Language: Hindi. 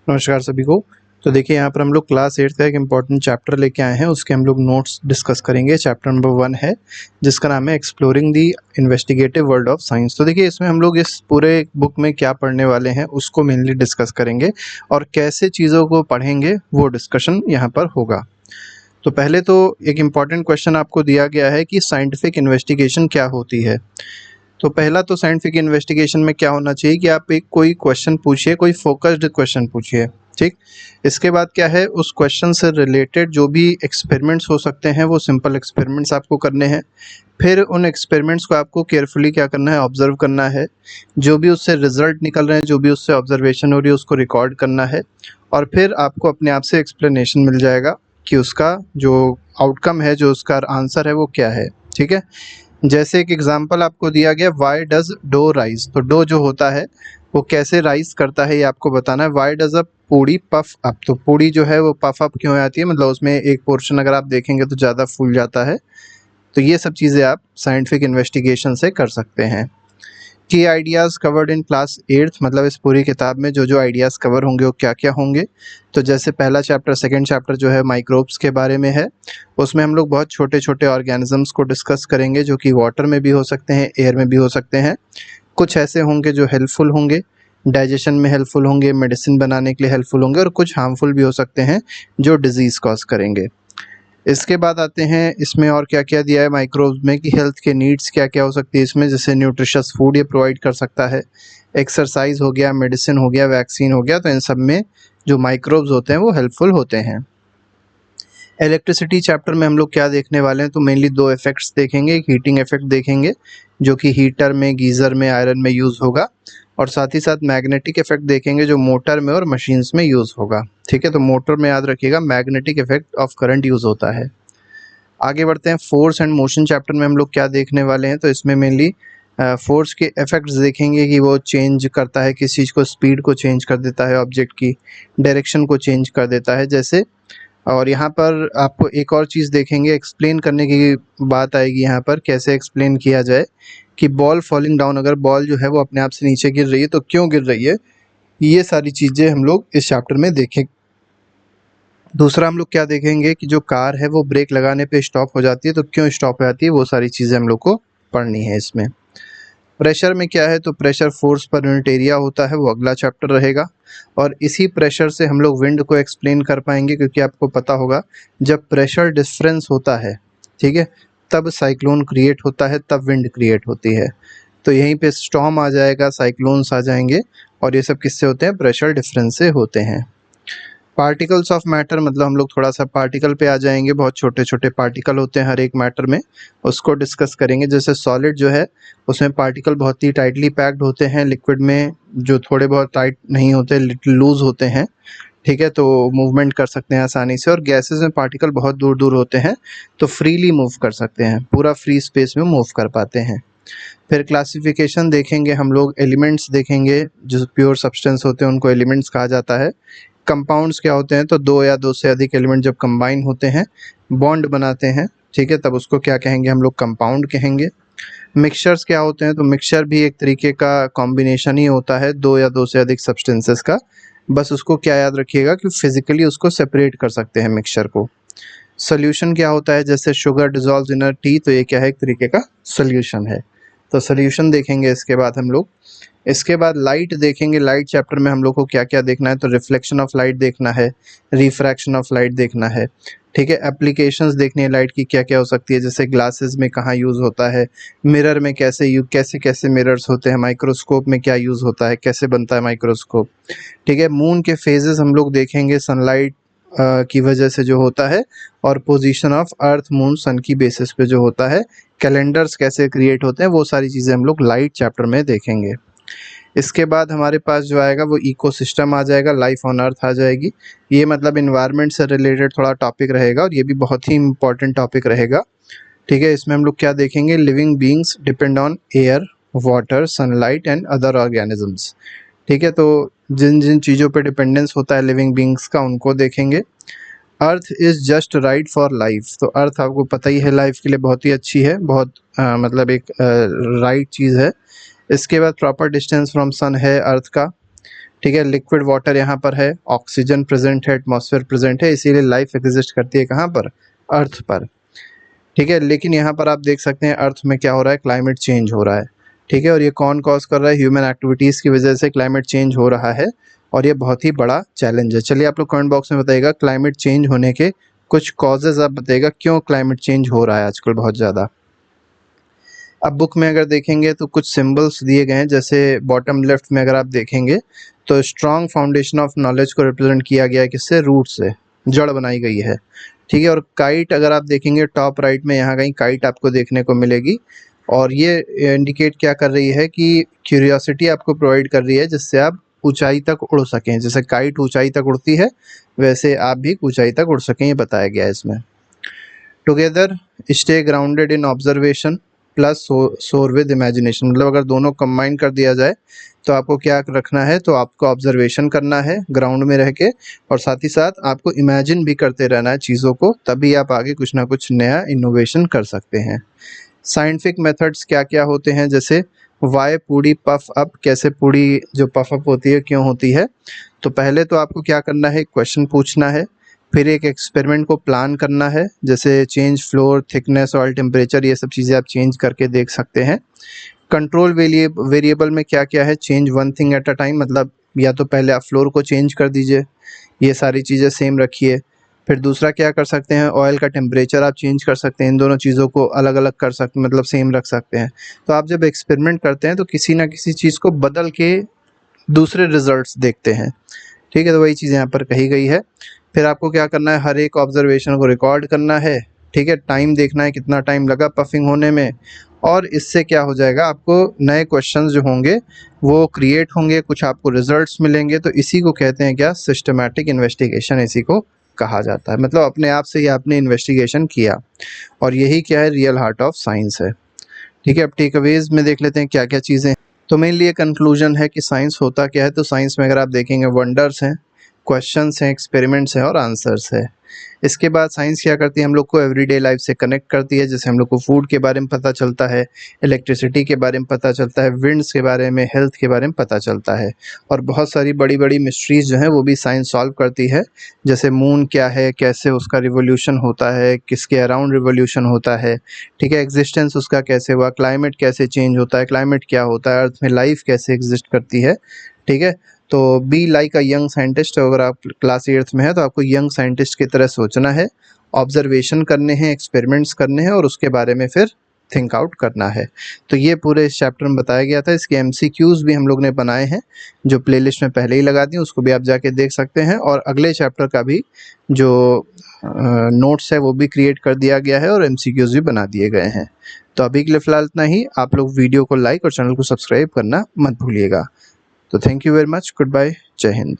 नमस्कार सभी को। तो देखिए यहाँ पर हम लोग क्लास 8 का एक इम्पॉर्टेंट चैप्टर लेके आए हैं, उसके हम लोग नोट्स डिस्कस करेंगे। चैप्टर नंबर 1 है जिसका नाम है exploring the investigative world of science. तो देखिए इसमें हम लोग इस पूरे बुक में क्या पढ़ने वाले हैं उसको मेनली डिस्कस करेंगे और कैसे चीज़ों को पढ़ेंगे वो डिस्कशन यहाँ पर होगा। तो पहले तो एक इम्पॉर्टेंट क्वेश्चन आपको दिया गया है कि साइंटिफिक इन्वेस्टिगेशन क्या होती है। तो पहला तो साइंटिफिक इन्वेस्टिगेशन में क्या होना चाहिए कि आप एक कोई क्वेश्चन पूछिए, कोई फोकस्ड क्वेश्चन पूछिए, ठीक। इसके बाद क्या है, उस क्वेश्चन से रिलेटेड जो भी एक्सपेरिमेंट्स हो सकते हैं वो सिंपल एक्सपेरिमेंट्स आपको करने हैं। फिर उन एक्सपेरिमेंट्स को आपको केयरफुली क्या करना है, ऑब्जर्व करना है। जो भी उससे रिजल्ट निकल रहे हैं, जो भी उससे ऑब्जर्वेशन हो रही है उसको रिकॉर्ड करना है और फिर आपको अपने आप से एक्सप्लेनेशन मिल जाएगा कि उसका जो आउटकम है, जो उसका आंसर है वो क्या है, ठीक है। जैसे एक एग्जांपल आपको दिया गया, वाई डज डो राइज। तो डो जो होता है वो कैसे राइज करता है ये आपको बताना है। Why does a puri puff up. तो पूड़ी जो है वो पफ अप क्यों आती है, मतलब उसमें एक पोर्शन अगर आप देखेंगे तो ज़्यादा फूल जाता है। तो ये सब चीज़ें आप साइंटिफिक इन्वेस्टिगेशन से कर सकते हैं। की आइडियाज़ कवर्ड इन क्लास 8, मतलब इस पूरी किताब में जो जो आइडियाज़ कवर होंगे वो क्या क्या होंगे। तो जैसे पहला चैप्टर, सेकंड चैप्टर जो है माइक्रोब्स के बारे में है, उसमें हम लोग बहुत छोटे छोटे ऑर्गेनिजम्स को डिस्कस करेंगे जो कि वाटर में भी हो सकते हैं, एयर में भी हो सकते हैं। कुछ ऐसे होंगे जो हेल्पफुल होंगे, डाइजेशन में हेल्पफुल होंगे, मेडिसिन बनाने के लिए हेल्पफुल होंगे, और कुछ हार्मफुल भी हो सकते हैं जो डिजीज़ कॉज करेंगे। इसके बाद आते हैं इसमें और क्या क्या दिया है माइक्रोब्स में कि हेल्थ के नीड्स क्या क्या हो सकती है इसमें, जैसे न्यूट्रिशियस फूड ये प्रोवाइड कर सकता है, एक्सरसाइज हो गया, मेडिसिन हो गया, वैक्सीन हो गया। तो इन सब में जो माइक्रोब्स होते हैं वो हेल्पफुल होते हैं। इलेक्ट्रिसिटी चैप्टर में हम लोग क्या देखने वाले हैं, तो मेनली दो इफेक्ट्स देखेंगे। एक हीटिंग इफेक्ट देखेंगे जो कि हीटर में, गीज़र में, आयरन में यूज़ होगा, और साथ ही साथ मैग्नेटिक इफेक्ट देखेंगे जो मोटर में और मशीन्स में यूज़ होगा, ठीक है। तो मोटर में याद रखिएगा magnetic effect of current use होता है। आगे बढ़ते हैं, फोर्स एंड मोशन चैप्टर में हम लोग क्या देखने वाले हैं, तो इसमें मेनली फोर्स के इफेक्ट्स देखेंगे कि वो चेंज करता है किस चीज़ को, स्पीड को चेंज कर देता है, ऑब्जेक्ट की डायरेक्शन को चेंज कर देता है जैसे। और यहाँ पर आपको एक और चीज़ देखेंगे, एक्सप्लेन करने की बात आएगी यहाँ पर, कैसे एक्सप्लेन किया जाए कि बॉल फॉलिंग डाउन, अगर बॉल जो है वो अपने आप से नीचे गिर रही है तो क्यों गिर रही है। ये सारी चीज़ें हम लोग इस चैप्टर में देखें। दूसरा हम लोग क्या देखेंगे कि जो कार है वो ब्रेक लगाने पे स्टॉप हो जाती है, तो क्यों स्टॉप हो जाती है, वो सारी चीज़ें हम लोग को पढ़नी है इसमें। प्रेशर में क्या है, तो pressure force per unit area होता है, वो अगला चैप्टर रहेगा। और इसी प्रेशर से हम लोग विंड को एक्सप्लेन कर पाएंगे, क्योंकि आपको पता होगा जब प्रेशर डिफरेंस होता है, ठीक है, तब साइक्लोन क्रिएट होता है, तब विंड क्रिएट होती है। तो यहीं पे स्टॉर्म आ जाएगा, साइक्लोन्स आ जाएंगे, और ये सब किससे होते हैं, प्रेशर डिफरेंस से होते हैं। पार्टिकल्स ऑफ मैटर, मतलब हम लोग थोड़ा सा पार्टिकल पे आ जाएंगे। बहुत छोटे छोटे पार्टिकल होते हैं हर एक मैटर में, उसको डिस्कस करेंगे। जैसे सॉलिड जो है उसमें पार्टिकल बहुत ही टाइटली पैक्ड होते हैं, लिक्विड में जो थोड़े बहुत टाइट नहीं होते, लिटिल लूज होते हैं, ठीक है, तो मूवमेंट कर सकते हैं आसानी से। और गैसेस में पार्टिकल बहुत दूर दूर होते हैं तो फ्रीली मूव कर सकते हैं, पूरा फ्री स्पेस में मूव कर पाते हैं। फिर क्लासिफिकेशन देखेंगे हम लोग, एलिमेंट्स देखेंगे, जो प्योर सब्सटेंस होते हैं उनको एलिमेंट्स कहा जाता है। कंपाउंड्स क्या होते हैं, तो दो या दो से अधिक एलिमेंट जब कंबाइन होते हैं, बॉन्ड बनाते हैं, ठीक है, तब उसको क्या कहेंगे, हम लोग कंपाउंड कहेंगे। मिक्सचर्स क्या होते हैं, तो मिक्सचर भी एक तरीके का कॉम्बिनेशन ही होता है दो या दो से अधिक सब्सटेंसेस का, बस उसको क्या याद रखिएगा कि फिजिकली उसको सेपरेट कर सकते हैं मिक्सचर को। सोल्यूशन क्या होता है, जैसे शुगर डिजॉल्व्स इन अ टी, तो ये क्या है, एक तरीके का सोल्यूशन है। तो सोल्यूशन देखेंगे इसके बाद हम लोग। इसके बाद लाइट देखेंगे। लाइट चैप्टर में हम लोग को क्या क्या देखना है, तो रिफ्लेक्शन ऑफ लाइट देखना है, रिफ्रैक्शन ऑफ लाइट देखना है, ठीक है। एप्लीकेशंस देखनी है लाइट की क्या क्या हो सकती है, जैसे ग्लासेस में कहाँ यूज़ होता है, मिरर में कैसे कैसे मिरर्स होते हैं, माइक्रोस्कोप में क्या यूज़ होता है, कैसे बनता है माइक्रोस्कोप, ठीक है। मून के फेजेस हम लोग देखेंगे, सनलाइट की वजह से जो होता है, और position of earth moon sun की बेसिस पे जो होता है, कैलेंडर्स कैसे क्रिएट होते हैं, वो सारी चीज़ें हम लोग लाइट चैप्टर में देखेंगे। इसके बाद हमारे पास जो आएगा वो इकोसिस्टम आ जाएगा, लाइफ ऑन अर्थ आ जाएगी। ये मतलब इन्वायरमेंट से रिलेटेड थोड़ा टॉपिक रहेगा और ये भी बहुत ही इंपॉर्टेंट टॉपिक रहेगा, ठीक है। इसमें हम लोग क्या देखेंगे, living beings depend on air, water, sunlight and other organisms, ठीक है। तो जिन जिन चीज़ों पे डिपेंडेंस होता है लिविंग बींग्स का, उनको देखेंगे। Earth is just right for life. तो अर्थ आपको पता ही है लाइफ के लिए बहुत ही अच्छी है, बहुत मतलब एक राइट चीज़ है। इसके बाद प्रॉपर डिस्टेंस फ्रॉम सन है अर्थ का, ठीक है। लिक्विड वाटर यहाँ पर है, ऑक्सीजन प्रेजेंट है, एटमॉस्फेयर प्रेजेंट है, इसीलिए लाइफ एग्जिस्ट करती है कहाँ पर, अर्थ पर। ठीक है, लेकिन यहाँ पर आप देख सकते हैं अर्थ में क्या हो रहा है, क्लाइमेट चेंज हो रहा है। ठीक है, और ये कौन कॉज कर रहा है, ह्यूमन एक्टिविटीज़ की वजह से क्लाइमेट चेंज हो रहा है, और ये बहुत ही बड़ा चैलेंज है। चलिए आप लोग कमेंट बॉक्स में बताइएगा क्लाइमेट चेंज होने के कुछ कॉजेज, आप बताइएगा क्यों क्लाइमेट चेंज हो रहा है आजकल बहुत ज़्यादा। अब बुक में अगर देखेंगे तो कुछ सिंबल्स दिए गए हैं, जैसे बॉटम लेफ्ट में अगर आप देखेंगे तो स्ट्रॉन्ग फाउंडेशन ऑफ नॉलेज को रिप्रेजेंट किया गया है, किससे, रूट से, जड़ बनाई गई है। ठीक है, और काइट अगर आप देखेंगे टॉप राइट में यहाँ कहीं काइट आपको देखने को मिलेगी, और ये इंडिकेट क्या कर रही है कि क्यूरियोसिटी आपको प्रोवाइड कर रही है, जिससे आप ऊंचाई तक उड़ सकें। जैसे काइट ऊंचाई तक उड़ती है, वैसे आप भी ऊंचाई तक उड़ सकें, ये बताया गया है इसमें। Together stay grounded in observation plus सोर विद इमेजिनेशन, मतलब अगर दोनों कंबाइन कर दिया जाए तो आपको क्या रखना है, तो आपको ऑब्जर्वेशन करना है ग्राउंड में रह के, और साथ ही साथ आपको इमेजिन भी करते रहना है चीज़ों को, तभी आप आगे कुछ ना कुछ नया इनोवेशन कर सकते हैं। साइंटिफिक मेथड्स क्या क्या होते हैं, जैसे वाई पूड़ी पफ अप, कैसे पूड़ी जो पफ अप होती है क्यों होती है। तो पहले तो आपको क्या करना है, क्वेश्चन पूछना है, फिर एक एक्सपेरिमेंट को प्लान करना है, जैसे change floor thickness oil temperature, ये सब चीज़ें आप चेंज करके देख सकते हैं। कंट्रोल वेरिएबल में क्या क्या है, change one thing at a time, मतलब या तो पहले आप फ्लोर को चेंज कर दीजिए, ये सारी चीज़ें सेम रखिए। फिर दूसरा क्या कर सकते हैं, ऑयल का टेम्परेचर आप चेंज कर सकते हैं, इन दोनों चीज़ों को अलग अलग कर सकते, मतलब सेम रख सकते हैं। तो आप जब एक्सपेरिमेंट करते हैं तो किसी ना किसी चीज़ को बदल के दूसरे रिजल्ट्स देखते हैं। ठीक है, तो वही चीज़ यहाँ पर कही गई है। फिर आपको क्या करना है, हर एक ऑब्जर्वेशन को रिकॉर्ड करना है। ठीक है, टाइम देखना है कितना टाइम लगा पफिंग होने में, और इससे क्या हो जाएगा, आपको नए क्वेश्चंस जो होंगे वो क्रिएट होंगे, कुछ आपको रिजल्ट्स मिलेंगे। तो इसी को कहते हैं क्या, सिस्टमैटिक इन्वेस्टिगेशन इसी को कहा जाता है। मतलब अपने आप से ही आपने इन्वेस्टिगेशन किया, और यही क्या है, रियल हार्ट ऑफ साइंस है। ठीक है, अब टेकअवेज में देख लेते हैं क्या क्या चीज़ें। तो मेनली ये कंक्लूजन है कि साइंस होता क्या है, तो साइंस में अगर आप देखेंगे वंडर्स हैं, क्वेश्चंस हैं, एक्सपेरिमेंट्स हैं और आंसर्स है। इसके बाद साइंस क्या करती है, हम लोग को एवरीडे लाइफ से कनेक्ट करती है, जैसे हम लोग को फूड के बारे में पता चलता है, इलेक्ट्रिसिटी के बारे में पता चलता है, विंड्स के बारे में, हेल्थ के बारे में पता चलता है, और बहुत सारी बड़ी बड़ी मिस्ट्रीज जो हैं वो भी साइंस सॉल्व करती है। जैसे मून क्या है, कैसे उसका रिवोल्यूशन होता है, किसके अराउंड रिवोल्यूशन होता है, ठीक है, एग्जिस्टेंस उसका कैसे हुआ, क्लाइमेट कैसे चेंज होता है, क्लाइमेट क्या होता है, अर्थ में लाइफ कैसे एग्जिस्ट करती है। ठीक है, तो be like a young scientist, अगर आप क्लास 8th में है तो आपको यंग साइंटिस्ट की तरह सोचना है, ऑब्जर्वेशन करने हैं, एक्सपेरिमेंट्स करने हैं, और उसके बारे में फिर थिंक आउट करना है। तो ये पूरे इस चैप्टर में बताया गया था। इसके MCQs भी हम लोग ने बनाए हैं, जो प्लेलिस्ट में पहले ही लगा दी, उसको भी आप जाके देख सकते हैं, और अगले चैप्टर का भी जो नोट्स है वो भी क्रिएट कर दिया गया है, और MCQs भी बना दिए गए हैं। तो अभी के लिए फ़िलहाल इतना ही। आप लोग वीडियो को लाइक और चैनल को सब्सक्राइब करना मत भूलिएगा। तो thank you very much, good bye, जय हिंद।